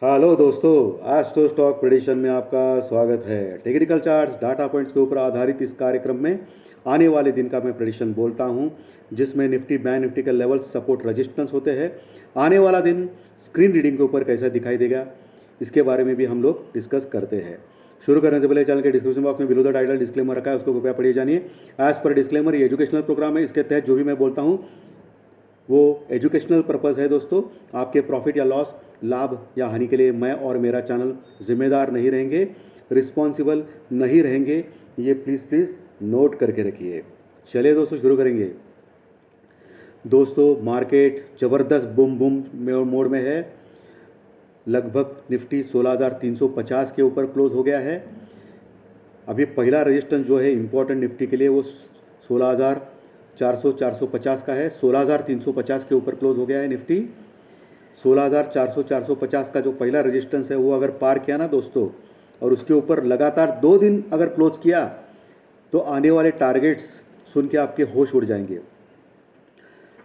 Hello दोस्तों, astro stock prediction में आपका स्वागत है। टेक्निकल चार्ट्स डाटा पॉइंट्स के ऊपर आधारित इस कार्यक्रम में आने वाले दिन का मैं प्रेडिक्शन बोलता हूं, जिसमें निफ्टी बैंक निफ्टी के लेवल्स सपोर्ट रेजिस्टेंस होते हैं। आने वाला दिन स्क्रीन रीडिंग के ऊपर कैसा दिखाई देगा, इसके बारे में भी हम लोग डिस्कस करते हैं। शुरू करने से पहले चैनल के डिस्क्रिप्शन बॉक्स में बिलो द टाइटल डिस्क्लेमर रखा है, उसको कृपया पढ़िए जानिए। एज पर डिस्क्लेमर, ये एजुकेशनल प्रोग्राम है। इसके तहत जो भी मैं बोलता हूँ वो एजुकेशनल पर्पज़ है दोस्तों। आपके प्रॉफिट या लॉस, लाभ या हानि के लिए मैं और मेरा चैनल जिम्मेदार नहीं रहेंगे, रिस्पॉन्सिबल नहीं रहेंगे। ये प्लीज़ प्लीज़ नोट करके रखिए। चलिए दोस्तों, शुरू करेंगे। दोस्तों, मार्केट ज़बरदस्त बूम बूम मोड में है। लगभग निफ्टी 16,350 के ऊपर क्लोज हो गया है। अभी पहला रेजिस्टेंस जो है इम्पोर्टेंट निफ्टी के लिए वो 16,400-450 का है। 16,350 के ऊपर क्लोज हो गया है निफ्टी। 16,400-450 का जो पहला रेजिस्टेंस है वो अगर पार किया ना दोस्तों, और उसके ऊपर लगातार 2 दिन अगर क्लोज किया, तो आने वाले टारगेट्स सुन के आपके होश उड़ जाएंगे।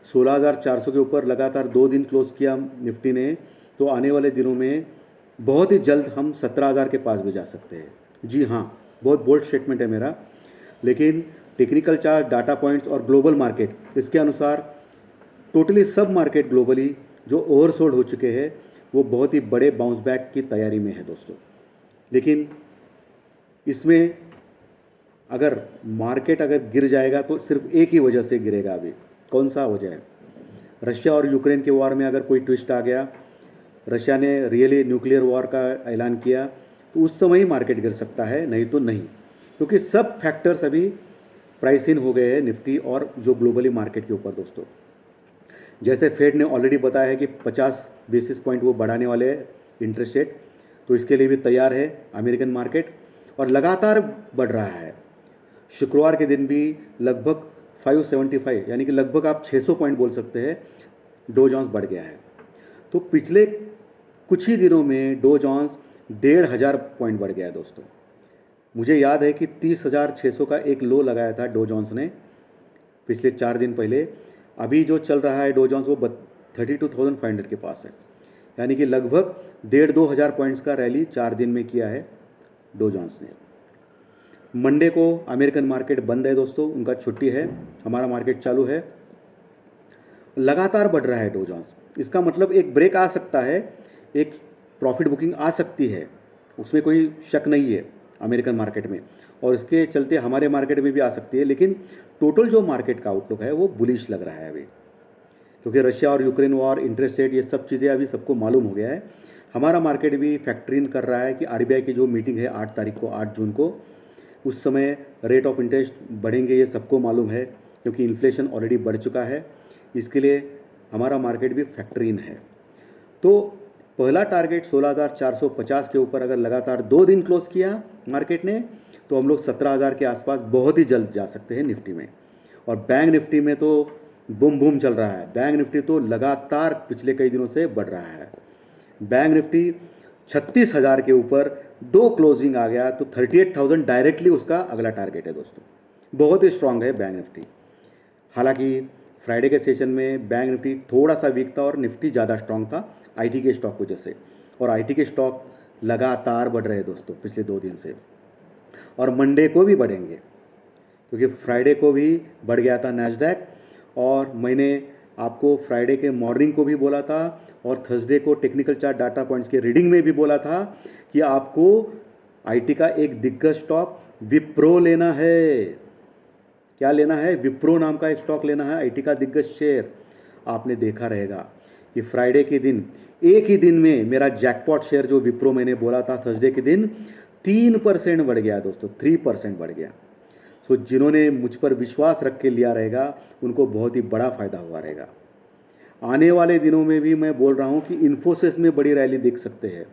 16,400 के ऊपर लगातार 2 दिन क्लोज किया निफ्टी ने, तो आने वाले दिनों में बहुत ही जल्द हम 17,000 के पास भी जा सकते हैं। जी हाँ, बहुत बोल्ड स्टेटमेंट है मेरा, लेकिन टेक्निकल चार्ट, डाटा पॉइंट्स और ग्लोबल मार्केट, इसके अनुसार टोटली सब मार्केट ग्लोबली जो ओवरसोल्ड हो चुके हैं, वो बहुत ही बड़े बाउंस बैक की तैयारी में है दोस्तों। लेकिन इसमें अगर मार्केट अगर गिर जाएगा तो सिर्फ एक ही वजह से गिरेगा। अभी कौन सा वजह है? रशिया और यूक्रेन के वॉर में अगर कोई ट्विस्ट आ गया, रशिया ने रियली न्यूक्लियर वॉर का ऐलान किया, तो उस समय ही मार्केट गिर सकता है, नहीं तो नहीं। क्योंकि सब फैक्टर्स अभी प्राइस इन हो गए हैं निफ्टी और जो ग्लोबली मार्केट के ऊपर दोस्तों। जैसे फेड ने ऑलरेडी बताया है कि 50 बेसिस पॉइंट वो बढ़ाने वाले हैं इंटरेस्ट रेट, तो इसके लिए भी तैयार है अमेरिकन मार्केट, और लगातार बढ़ रहा है। शुक्रवार के दिन भी लगभग 575 यानी कि लगभग आप 600 पॉइंट बोल सकते हैं, डो जोन्स बढ़ गया है। तो पिछले कुछ ही दिनों में डो जोन्स 1,500 पॉइंट बढ़ गया है दोस्तों। मुझे याद है कि 30,600 का एक लो लगाया था डो जोन्स ने पिछले 4 दिन पहले। अभी जो चल रहा है डो जोन्स वो 32,500 के पास है, यानी कि लगभग 1,500-2,000 पॉइंट्स का रैली 4 दिन में किया है डो जोन्स ने। मंडे को अमेरिकन मार्केट बंद है दोस्तों, उनका छुट्टी है। हमारा मार्केट चालू है। लगातार बढ़ रहा है डो जोन्स, इसका मतलब एक ब्रेक आ सकता है, एक प्रॉफिट बुकिंग आ सकती है, उसमें कोई शक नहीं है अमेरिकन मार्केट में, और इसके चलते हमारे मार्केट में भी आ सकती है। लेकिन टोटल जो मार्केट का आउटलुक है वो बुलिश लग रहा है अभी, क्योंकि रशिया और यूक्रेन वॉर, इंटरेस्ट रेट, ये सब चीज़ें अभी सबको मालूम हो गया है। हमारा मार्केट भी फैक्टर इन कर रहा है कि आरबीआई की जो मीटिंग है 8 तारीख को, 8 जून को, उस समय रेट ऑफ इंटरेस्ट बढ़ेंगे, ये सबको मालूम है, क्योंकि इन्फ्लेशन ऑलरेडी बढ़ चुका है। इसके लिए हमारा मार्केट भी फैक्टर इन है। तो पहला टारगेट 16,450 के ऊपर अगर लगातार 2 दिन क्लोज किया मार्केट ने, तो हम लोग 17,000 के आसपास बहुत ही जल्द जा सकते हैं निफ्टी में। और बैंक निफ्टी में तो बूम बूम चल रहा है। बैंक निफ्टी तो लगातार पिछले कई दिनों से बढ़ रहा है। बैंक निफ्टी 36,000 के ऊपर 2 क्लोजिंग आ गया, तो 38,000 डायरेक्टली उसका अगला टारगेट है दोस्तों। बहुत ही स्ट्रांग है बैंक निफ्टी। हालांकि फ्राइडे के सेशन में बैंक निफ्टी थोड़ा सा वीक था और निफ्टी ज़्यादा स्ट्रांग था आईटी के स्टॉक की वजह से, और आईटी के स्टॉक लगातार बढ़ रहे हैं दोस्तों पिछले 2 दिन से, और मंडे को भी बढ़ेंगे, क्योंकि फ्राइडे को भी बढ़ गया था नैस्डैक। और मैंने आपको फ्राइडे के मॉर्निंग को भी बोला था, और थर्सडे को टेक्निकल चार्ट डाटा पॉइंट्स के रीडिंग में भी बोला था कि आपको आईटी का एक दिग्गज स्टॉक विप्रो लेना है। क्या लेना है? विप्रो नाम का एक स्टॉक लेना है, आईटी का दिग्गज शेयर। आपने देखा रहेगा कि फ्राइडे के दिन एक ही दिन में मेरा जैकपॉट शेयर जो विप्रो मैंने बोला था थर्सडे के दिन 3% बढ़ गया दोस्तों, 3% बढ़ गया। सो जिन्होंने मुझ पर विश्वास रख के लिया रहेगा उनको बहुत ही बड़ा फ़ायदा हुआ रहेगा। आने वाले दिनों में भी मैं बोल रहा हूँ कि इन्फोसिस में बड़ी रैली देख सकते हैं,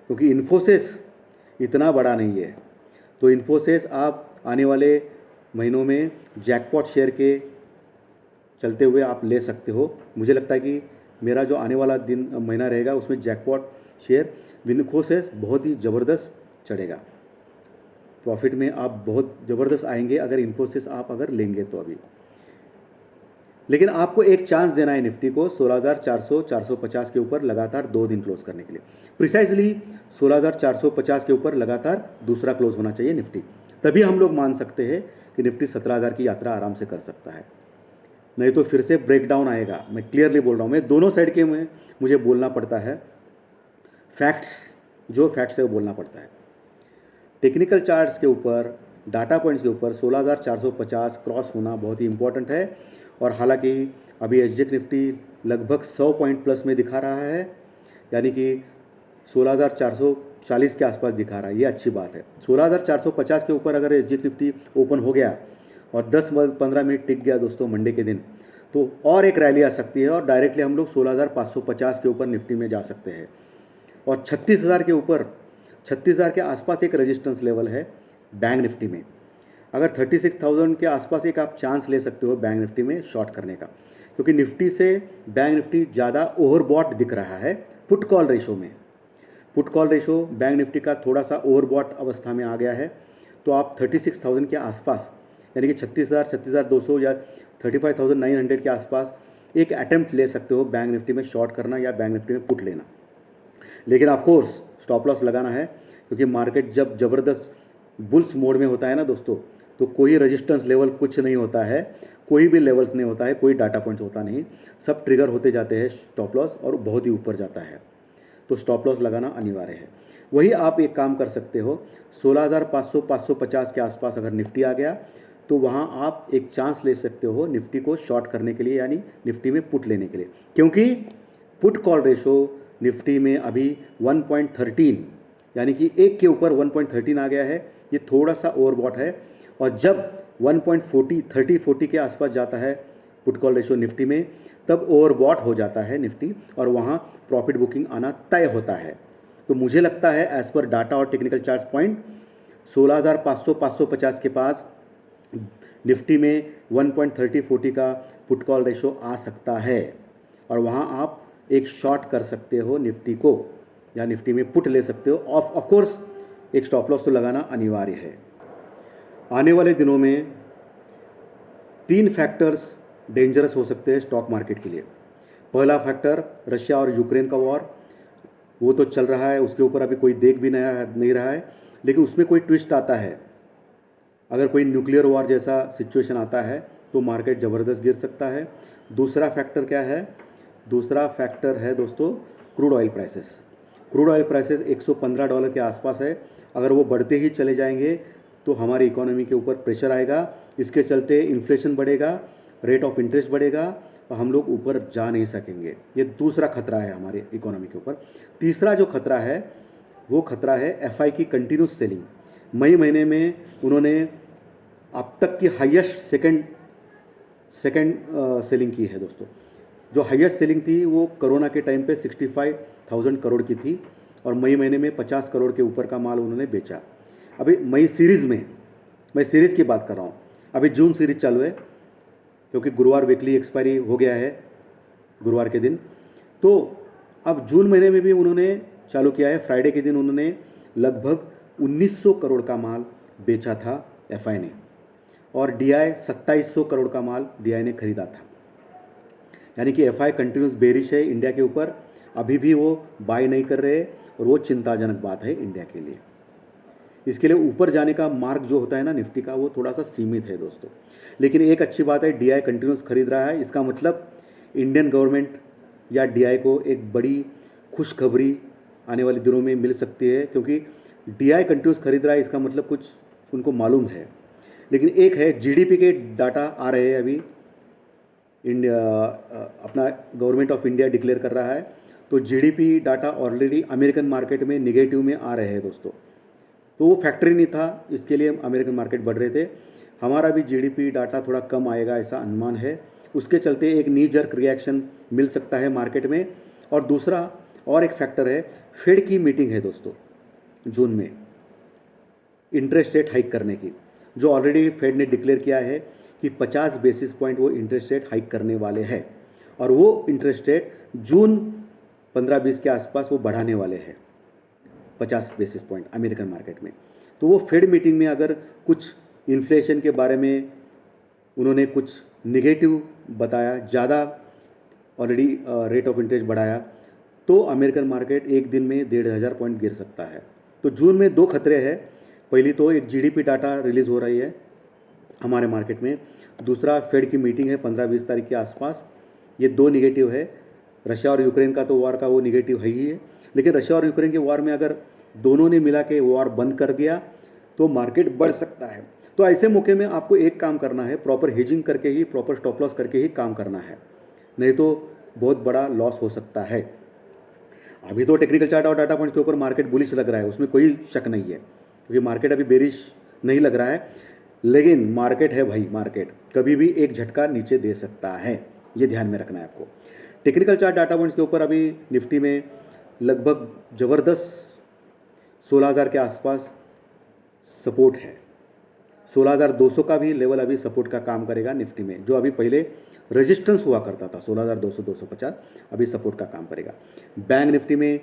क्योंकि इन्फोसिस इतना बड़ा नहीं है। तो इन्फोसिस आप आने वाले महीनों में जैकपॉट शेयर के चलते हुए आप ले सकते हो। मुझे लगता है कि मेरा जो आने वाला दिन महीना रहेगा उसमें जैकपॉट शेयर इन्फोसिस बहुत ही ज़बरदस्त चढ़ेगा। प्रॉफिट में आप बहुत ज़बरदस्त आएंगे अगर इन्फोसिस आप अगर लेंगे तो। अभी लेकिन आपको एक चांस देना है निफ्टी को 16,400 450 के ऊपर लगातार 2 दिन क्लोज करने के लिए। प्रिसाइजली 16,450 के ऊपर लगातार दूसरा क्लोज होना चाहिए निफ्टी, तभी हम लोग मान सकते हैं कि निफ्टी 17,000 की यात्रा आराम से कर सकता है। नहीं तो फिर से ब्रेकडाउन आएगा। मैं क्लियरली बोल रहा हूँ, मैं दोनों साइड के में मुझे बोलना पड़ता है, फैक्ट्स जो फैक्ट्स है वो बोलना पड़ता है। टेक्निकल चार्ट्स के ऊपर, डाटा पॉइंट्स के ऊपर 16,450 क्रॉस होना बहुत ही इंपॉर्टेंट है। और हालांकि अभी एसजीएक्स निफ्टी लगभग 100 पॉइंट प्लस में दिखा रहा है, यानी कि 16,440 के आसपास दिखा रहा है, ये अच्छी बात है। 16,450 के ऊपर अगर एसजीएक्स निफ्टी ओपन हो गया और 10-15 मिनट टिक गया दोस्तों मंडे के दिन, तो और एक रैली आ सकती है और डायरेक्टली हम लोग 16,550 के ऊपर निफ्टी में जा सकते हैं। और 36,000 के ऊपर, 36,000 के आसपास एक रेजिस्टेंस लेवल है बैंक निफ्टी में। अगर 36,000 के आसपास एक आप चांस ले सकते हो बैंक निफ्टी में शॉर्ट करने का, क्योंकि निफ्टी से बैंक निफ्टी ज़्यादा ओवरबॉट दिख रहा है पुट कॉल रेशो में। Put call ratio bank Nifty का थोड़ा सा ओवरबॉट अवस्था में आ गया है। तो आप 36,000 के आसपास, यानी कि 36,000, 36,200 या 35,900 के आसपास एक अटेम्प्ट ले सकते हो बैंक निफ्टी में शॉर्ट करना या बैंक निफ्टी में पुट लेना। लेकिन ऑफ कोर्स स्टॉप लॉस लगाना है, क्योंकि मार्केट जब ज़बरदस्त बुल्स मोड में होता है ना दोस्तों, तो कोई रेजिस्टेंस लेवल कुछ नहीं होता है, कोई भी लेवल्स नहीं होता है, कोई डाटा पॉइंट्स होता नहीं, सब ट्रिगर होते जाते हैं स्टॉप लॉस और बहुत ही ऊपर जाता है। तो स्टॉप लॉस लगाना अनिवार्य है। वही आप एक काम कर सकते हो, 16,500 550 के आसपास अगर निफ्टी आ गया तो वहाँ आप एक चांस ले सकते हो निफ्टी को शॉर्ट करने के लिए, यानी निफ्टी में पुट लेने के लिए, क्योंकि पुट कॉल रेशो निफ्टी में अभी 1.13, यानी कि एक के ऊपर 1.13 आ गया है। ये थोड़ा सा ओवरबॉट है, और जब 1.40 के आसपास जाता है पुट कॉल रेशो निफ्टी में, तब ओवरबॉट हो जाता है निफ्टी और वहाँ प्रॉफिट बुकिंग आना तय होता है। तो मुझे लगता है एज पर डाटा और टेक्निकल चार्ट्स पॉइंट 16,500 550 के पास निफ्टी में 1.30-40 का पुट कॉल रेशो आ सकता है, और वहाँ आप एक शॉर्ट कर सकते हो निफ्टी को, या निफ्टी में पुट ले सकते हो। ऑफ कोर्स एक स्टॉप लॉस तो लगाना अनिवार्य है। आने वाले दिनों में 3 फैक्टर्स डेंजरस हो सकते हैं स्टॉक मार्केट के लिए। पहला फैक्टर रशिया और यूक्रेन का वॉर, वो तो चल रहा है, उसके ऊपर अभी कोई देख भी नहीं रहा है, लेकिन उसमें कोई ट्विस्ट आता है, अगर कोई न्यूक्लियर वॉर जैसा सिचुएशन आता है तो मार्केट ज़बरदस्त गिर सकता है। दूसरा फैक्टर क्या है? दूसरा फैक्टर है दोस्तों crude oil prices. Crude oil prices $115 के आसपास है। अगर वो बढ़ते ही चले जाएंगे तो हमारी इकोनॉमी के ऊपर प्रेशर आएगा, इसके चलते इन्फ्लेशन बढ़ेगा, रेट ऑफ इंटरेस्ट बढ़ेगा और हम लोग ऊपर जा नहीं सकेंगे। ये दूसरा खतरा है हमारे इकोनॉमी के ऊपर। तीसरा जो खतरा है वो खतरा है एफआई की कंटिन्यूस सेलिंग। मई महीने में उन्होंने अब तक की हाईएस्ट सेकंड सेलिंग की है दोस्तों। जो हाईएस्ट सेलिंग थी वो कोरोना के टाइम पे 65,000 करोड़ की थी, और मई महीने में 50 करोड़ के ऊपर का माल उन्होंने बेचा। अभी मई सीरीज़ में, मैं सीरीज़ की बात कर रहा हूँ, अभी जून सीरीज़ चालू है, क्योंकि गुरुवार वीकली एक्सपायरी हो गया है गुरुवार के दिन। तो अब जून महीने में भी उन्होंने चालू किया है। फ्राइडे के दिन उन्होंने लगभग 1900 करोड़ का माल बेचा था एफआई ने, और डीआई 2700 करोड़ का माल डीआई ने खरीदा था। यानी कि एफआई कंटिन्यूस बेरिश है इंडिया के ऊपर, अभी भी वो बाय नहीं कर रहे, और वो चिंताजनक बात है इंडिया के लिए। इसके लिए ऊपर जाने का मार्ग जो होता है ना निफ्टी का, वो थोड़ा सा सीमित है दोस्तों। लेकिन एक अच्छी बात है, डीआई कंटिन्यूस खरीद रहा है, इसका मतलब इंडियन गवर्नमेंट या डीआई को एक बड़ी खुशखबरी आने वाले दिनों में मिल सकती है, क्योंकि डीआई कंटिन्यूस खरीद रहा है, इसका मतलब कुछ उनको मालूम है। लेकिन एक है, जीडीपी के डाटा आ रहे हैं अभी, इंडिया अपना गवर्नमेंट ऑफ इंडिया डिक्लेयर कर रहा है, तो GDP data already American market में निगेटिव में आ रहे हैं दोस्तों। तो वो फैक्टर ही नहीं था, इसके लिए अमेरिकन मार्केट बढ़ रहे थे। हमारा भी जीडीपी डाटा थोड़ा कम आएगा ऐसा अनुमान है, उसके चलते एक नी जर्क रिएक्शन मिल सकता है मार्केट में। और दूसरा और एक फैक्टर है, फेड की मीटिंग है दोस्तों जून में, इंटरेस्ट रेट हाइक करने की, जो ऑलरेडी फेड ने डिक्लेयर किया है कि 50 बेसिस पॉइंट वो इंटरेस्ट रेट हाइक करने वाले हैं, और वो इंटरेस्ट रेट जून 15-20 के आसपास वो बढ़ाने वाले हैं 50 बेसिस पॉइंट अमेरिकन मार्केट में। तो वो फेड मीटिंग में अगर कुछ इन्फ्लेशन के बारे में उन्होंने कुछ निगेटिव बताया, ज़्यादा ऑलरेडी रेट ऑफ इंटरेस्ट बढ़ाया, तो अमेरिकन मार्केट एक दिन में 1,500 पॉइंट गिर सकता है। तो जून में दो खतरे हैं। पहली तो एक जीडीपी डाटा रिलीज़ हो रही है हमारे मार्केट में, दूसरा फेड की मीटिंग है 15-20 तारीख के आसपास। ये दो निगेटिव है। रशिया और यूक्रेन का तो वॉर का वो निगेटिव है ही है, लेकिन रशिया और यूक्रेन के वॉर में अगर दोनों ने मिला के वॉर बंद कर दिया तो मार्केट बढ़ सकता है। तो ऐसे मौके में आपको एक काम करना है, प्रॉपर हेजिंग करके ही, प्रॉपर स्टॉप लॉस करके ही काम करना है, नहीं तो बहुत बड़ा लॉस हो सकता है। अभी तो टेक्निकल चार्ट और डाटा पॉइंट्स के ऊपर मार्केट बुलिश लग रहा है, उसमें कोई शक नहीं है, क्योंकि मार्केट अभी बेरिश नहीं लग रहा है। लेकिन मार्केट है भाई, मार्केट कभी भी एक झटका नीचे दे सकता है, ये ध्यान में रखना है आपको। टेक्निकल चार्ट डाटा पॉइंट्स के ऊपर अभी निफ्टी में लगभग ज़बरदस्त 16,000 के आसपास सपोर्ट है। 16,200 का भी लेवल अभी सपोर्ट का काम करेगा निफ्टी में, जो अभी पहले रेजिस्टेंस हुआ करता था 16,200 250, अभी सपोर्ट का काम करेगा। बैंक निफ्टी में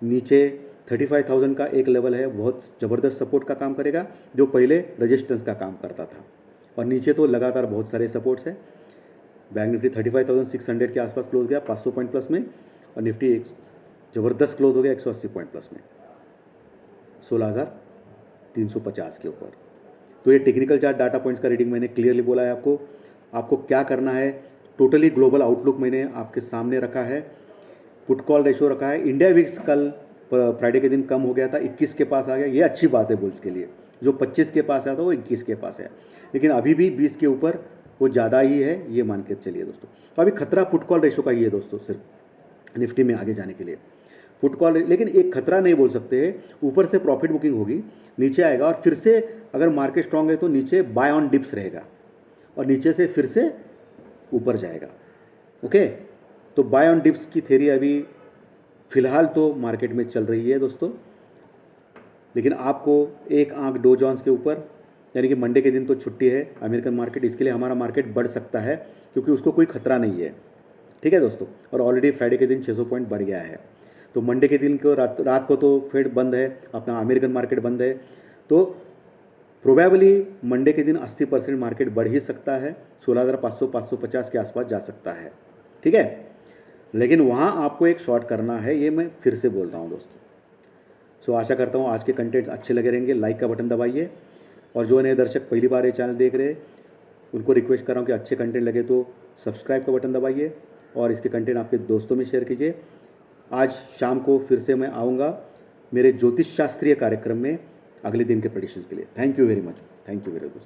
नीचे 35,000 का एक लेवल है, बहुत ज़बरदस्त सपोर्ट का काम करेगा, जो पहले रेजिस्टेंस का काम करता था। और नीचे तो लगातार बहुत सारे सपोर्ट्स हैं। बैंक निफ्टी 35,600 के आसपास क्लोज गया 500 पॉइंट प्लस में, और निफ्टी एक ज़बरदस्त क्लोज हो गया 180 पॉइंट प्लस में 16,350 के ऊपर। तो ये टेक्निकल चार्ट डाटा पॉइंट्स का रीडिंग मैंने क्लियरली बोला है आपको। आपको क्या करना है, टोटली ग्लोबल आउटलुक मैंने आपके सामने रखा है, पुट कॉल रेशो रखा है। इंडिया विक्स कल फ्राइडे के दिन कम हो गया था, 21 के पास आ गया, ये अच्छी बात है बुल्स के लिए। जो 25 के पास आया था वो 21 के पास है, लेकिन अभी भी 20 के ऊपर वो ज़्यादा ही है, ये मान के चलिए दोस्तों। तो अभी खतरा पुट कॉल रेशो का ही है दोस्तों, सिर्फ निफ्टी में आगे जाने के लिए पुट कॉल। लेकिन एक खतरा नहीं बोल सकते, ऊपर से प्रॉफिट बुकिंग होगी, नीचे आएगा, और फिर से अगर मार्केट स्ट्रांग है तो नीचे बाय ऑन डिप्स रहेगा, और नीचे से फिर से ऊपर जाएगा। ओके, तो बाय ऑन डिप्स की थ्योरी अभी फिलहाल तो मार्केट में चल रही है दोस्तों। लेकिन आपको एक आंख डो जोन्स के ऊपर, यानी कि मंडे के दिन तो छुट्टी है अमेरिकन मार्केट, इसके लिए हमारा मार्केट बढ़ सकता है, क्योंकि उसको कोई खतरा नहीं है। ठीक है दोस्तों, और ऑलरेडी फ्राइडे के दिन 600 पॉइंट बढ़ गया है। तो मंडे के दिन को रात को तो फेड बंद है, अपना अमेरिकन मार्केट बंद है, तो प्रोबेबली मंडे के दिन 80% मार्केट बढ़ ही सकता है, 16,500 550 के आसपास जा सकता है। ठीक है, लेकिन वहाँ आपको एक शॉर्ट करना है, ये मैं फिर से बोल रहा हूँ दोस्तों। सो आशा करता हूँ आज के कंटेंट्स अच्छे लगे रहेंगे। लाइक का बटन दबाइए, और जो नए दर्शक पहली बार ये चैनल देख रहे हैं उनको रिक्वेस्ट कर रहा हूँ कि अच्छे कंटेंट लगे तो सब्सक्राइब का बटन दबाइए, और इसके कंटेंट आपके दोस्तों में शेयर कीजिए। आज शाम को फिर से मैं आऊँगा मेरे ज्योतिष शास्त्रीय कार्यक्रम में अगले दिन के प्रेडिक्शन के लिए। Thank you very much, thank you very much.